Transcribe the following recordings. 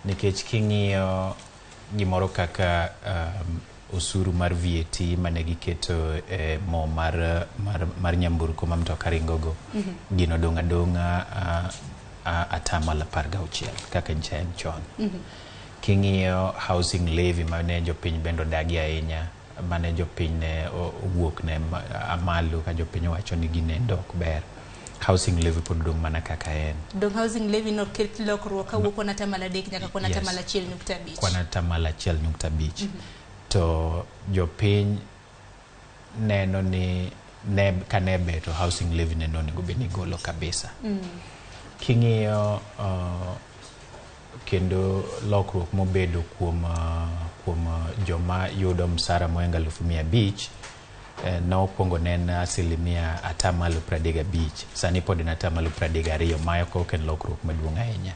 nikech king'iyo gimoro kaka osuru mar VAT mane giketo mo mar nyamburko ma mtoka ringogo gino donga atamalo 16 kaka en chon. King'iyo housing levy mane jopiny bendo dagi ahinya, mane jopiny ne owuok ne malo ka jopiny wacho ni ginendo ok ber. Housing levy pod dong mana kaka en. Dong housing levy no ket lokruok kawuok kona tamala 3 nyaka kona tamala 1.5. Kona tamala 1.5. To jopiny neno ni kanebe to housing levy neno ni gobe ni golo kabisa. King'iyo kendo lokruok mobedo kuom joma yudo msara moenga 500,000 na okwongo nen asilimia atamalo 35. Sani pod na atamalo 32 mayo ko en lokruok maduong' ahinya.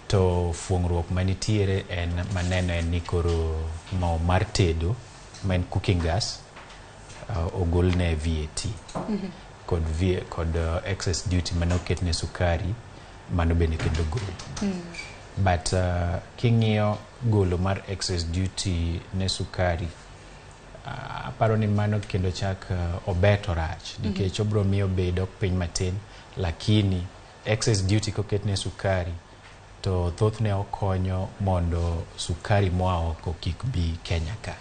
To fuongruok manitiere en maneno en ni koro mo mar tedo maen cooking gas ogol ne VAT kod excess duty manoket ne sukari mano bende kendo gol. But king'iyo golo mar excess duty ne sukari, aparo ni mano kendo chak obeto rach nikech obro miyo bedo piny matin, lakini excess duty koket ne sukari to thothne okonyo mondo sukari moa oko kik bi Kenya ka.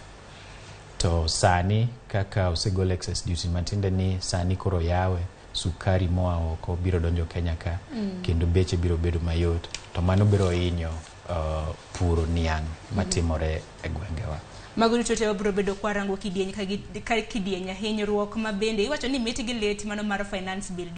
To sani kaka osegol excess duty matinde ni sani koro yawe sukari moa oko biro donjo Kenya ka kendo beche biro bedo mayot, to mano biro hinyo puro niang' matimore e gwengewa. Mago duto te biro bedo kwarango kidieny ka kidieny hinyruok ma bende iwacho ni mitgi lit mano mar finance bill.